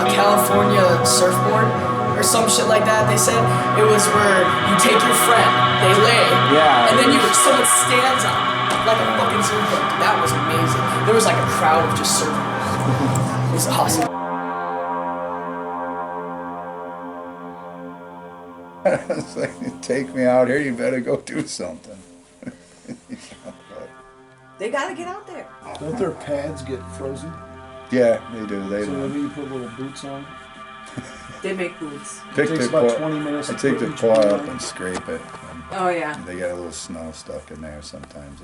a California surfboard or some shit like that. They said it was where you take your friend, they lay, and then someone stands on it, like a fucking surfboard. That was amazing. There was like a crowd of just surfboards. It was awesome. It's like, take me out here, you better go do something. They gotta get out there. Don't their pads get frozen? Yeah, they do. They So do. maybe you put little boots on? They make boots. It takes about 20 minutes I to take put the each paw one up on. and scrape it. Oh yeah. They got a little snow stuck in there sometimes.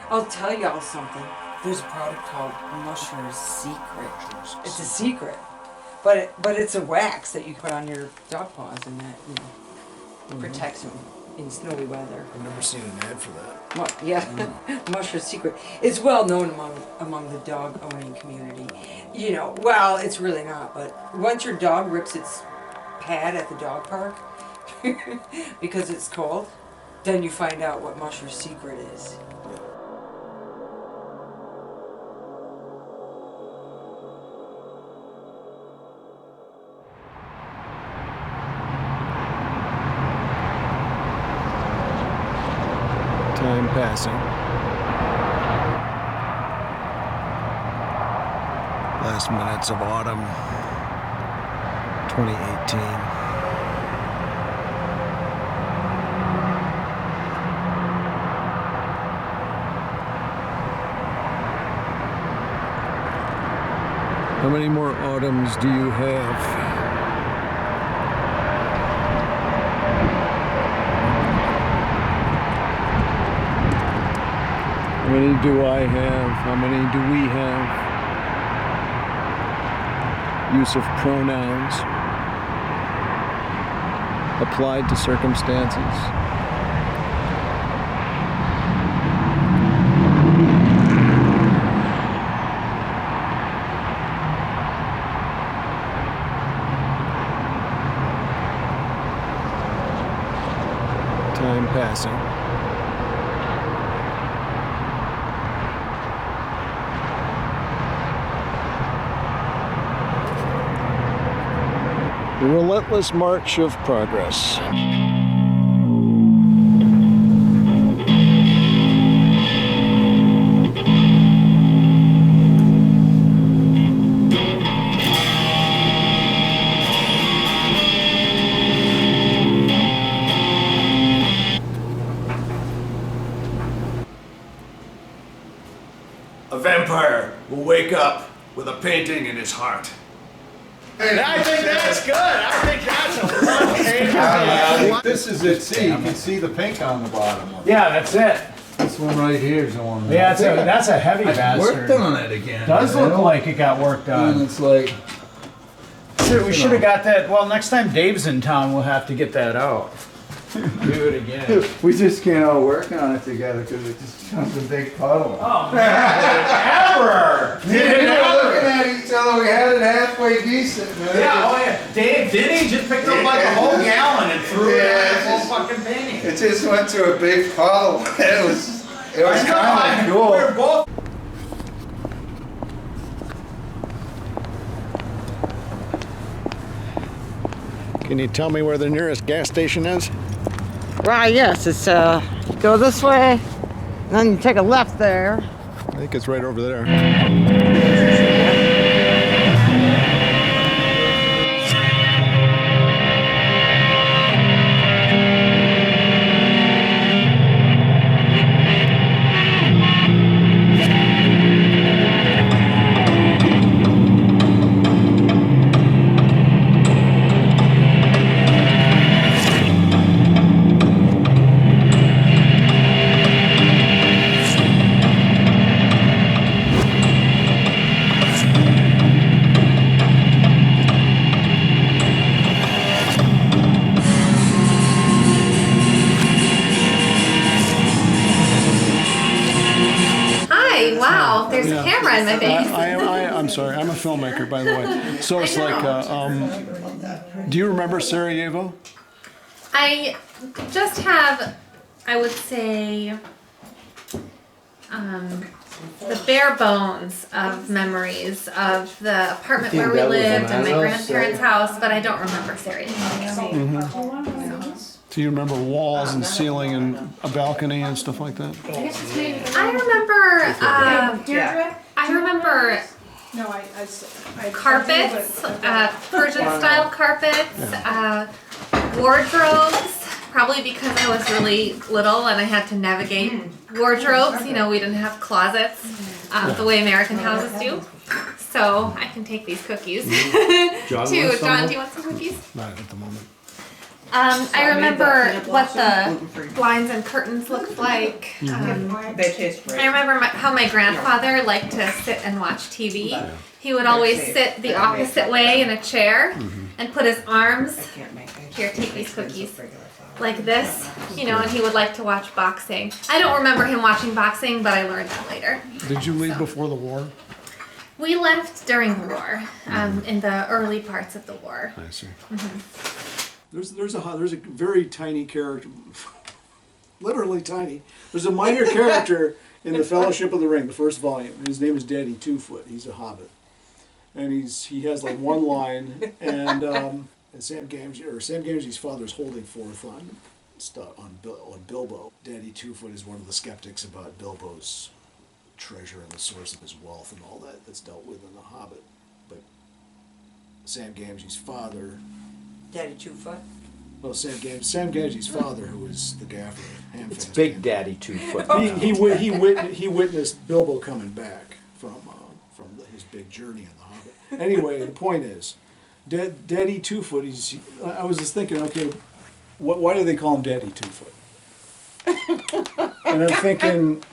I'll tell y'all something. There's a product called Musher's Secret. It's a secret, but it's a wax that you put on your dog paws, and that protects them in snowy weather. I've never seen an ad for that. Musher's Secret. It's well known among the dog owning community. You know, well, it's really not, but once your dog rips its pad at the dog park because it's cold, then you find out what Musher's Secret is. Time passing. Last minutes of autumn 2018. How many more autumns do you have? How many do I have? How many do we have? Use of pronouns applied to circumstances. Time passing. The relentless march of progress. A vampire will wake up with a painting in his heart. And I think that's good. I think that's a fun This is it. See, you can see the pink on the bottom. Yeah, that's it. This one right here is the one. Yeah, that's a heavy bastard. Worked on it again. Does look like it got work And done. it's like, We should have got that. Well, next time Dave's in town, we'll have to get that out. Do it again. we just can't all work on it together because it just becomes a big puddle. Oh man, ever! We were looking at each other, we had it halfway decent, man. Yeah, oh yeah. Dave, didn't he just picked up like a whole gallon and threw it in a full fucking painting? It just went to a big puddle. It was kind of cool. We're both. Can you tell me where the nearest gas station is? Right, yes, it's you go this way, and then you take a left there. I think it's right over there. Wow, there's a camera in my face. I'm sorry, I'm a filmmaker, by the way. So it's like, do you remember Sarajevo? I just have, I would say, the bare bones of memories of the apartment where we lived and my grandparents' house, but I don't remember Sarah. Do you remember walls and ceiling and a balcony and stuff like that? I remember carpets, Persian style carpets, wardrobes. Probably because I was really little and I had to navigate wardrobes. You know, we didn't have closets the way American houses do. So I can take these cookies John, too. John, do you want some cookies? Not at the moment. I remember what the blinds and curtains looked like. They taste great. I remember how my grandfather liked to sit and watch TV. He would always sit the opposite way in a chair and put his arms, here, take these cookies, like this, you know, and he would like to watch boxing. I don't remember him watching boxing, but I learned that later. Did you leave before the war? We left during the war, in the early parts of the war. I see. There's a very tiny character, literally tiny. There's a minor character in the Fellowship of the Ring, the first volume. His name is Daddy Two-Foot. He's a hobbit, and he has like one line, and Sam Gamgee's father is holding forth on Bilbo. Daddy Two-Foot is one of the skeptics about Bilbo's treasure and the source of his wealth and all that's dealt with in the Hobbit, but Sam Gamgee's father. Daddy Two-Foot? Well, Sam Gamgee's father, who was the gaffer. It's Big Daddy Two-Foot. He witnessed Bilbo coming back from his big journey in the Hobbit. Anyway, the point is, Daddy Two-Foot. I was just thinking, okay, why do they call him Daddy Two-Foot? And I'm thinking,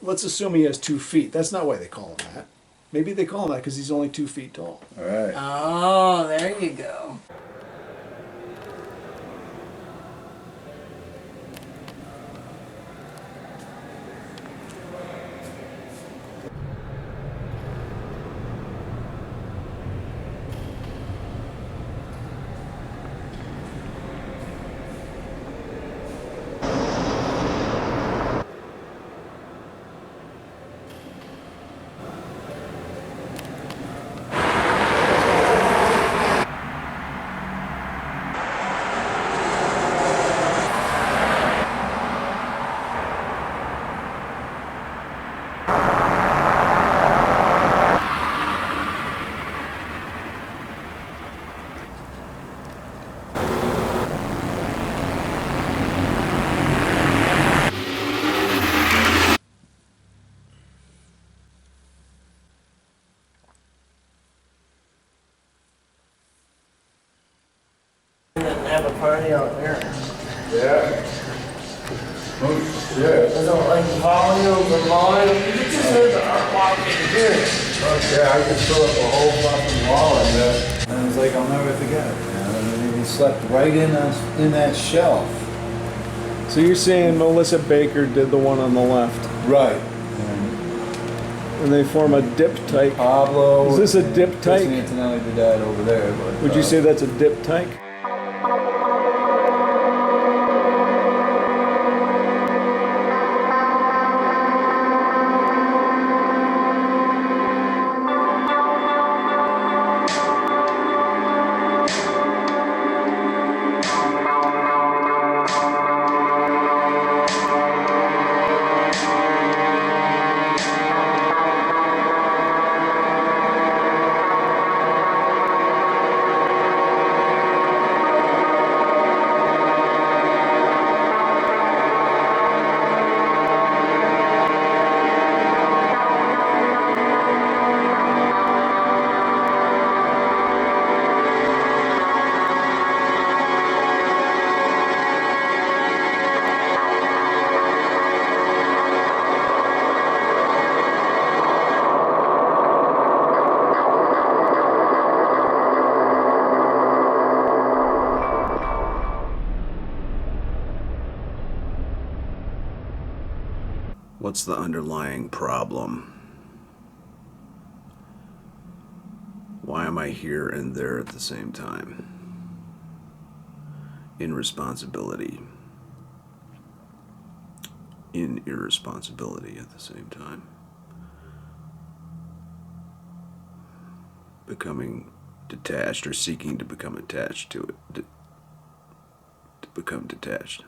let's assume he has 2 feet. That's not why they call him that. Maybe they call him that because he's only 2 feet tall. All right. Oh, there you go. Have a party out there. Yeah. Oh, shit. I don't like volume and volume. You can just hear the art walking here. Okay, I could fill up a whole fucking wall in there. And it was like, I'll never forget it, man. And then he slept right in that shelf. So you're saying Melissa Baker did the one on the left, Right. and they form a diptych. Pablo. Is this a diptych? Antonelli did that over there. But, Would you say that's a diptych? What's the underlying problem? Why am I here and there at the same time? Irresponsibility at the same time. becoming detached or seeking to become attached to it. To become detached.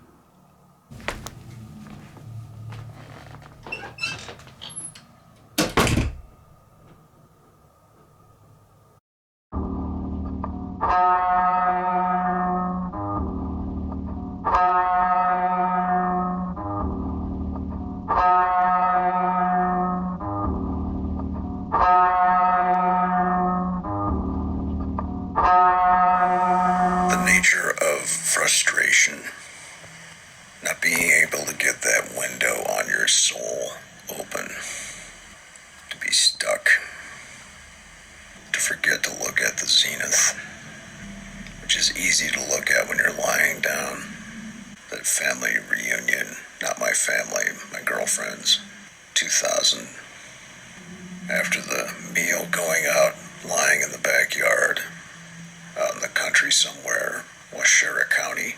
The nature of frustration, not being able to get that window on your soul open, to be stuck, to forget to look at the zenith, which is easy to look at when you're lying down. That family reunion, not my family, my girlfriend's, 2000. After the meal, going out, lying in the backyard, out in the country somewhere, Washera County.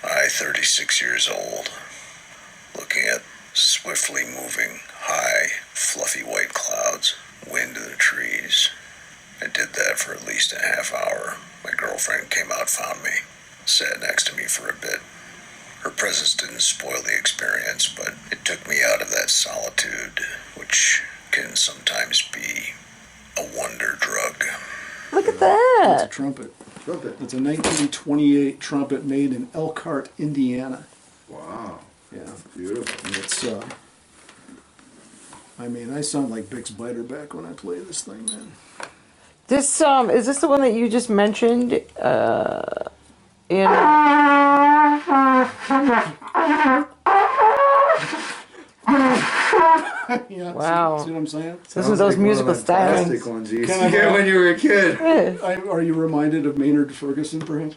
I, 36 years old, looking at swiftly moving, high, fluffy white clouds, wind in the trees. I did that for at least a half hour. My girlfriend came out, found me, sat next to me for a bit. Her presence didn't spoil the experience, but it took me out of that solitude, which can sometimes be a wonder drug. Look at that. It's a trumpet. It's a 1928 trumpet made in Elkhart, Indiana. Wow. Yeah. Beautiful. And it's, I mean, I sound like Bix Beiderbecke when I play this thing, man. This is this the one that you just mentioned? In Yeah, Wow. See what I'm saying? this is those musical styles. Plastic ones you used Can to I get have- when you were a kid. Yeah. Are you reminded of Maynard Ferguson, perhaps?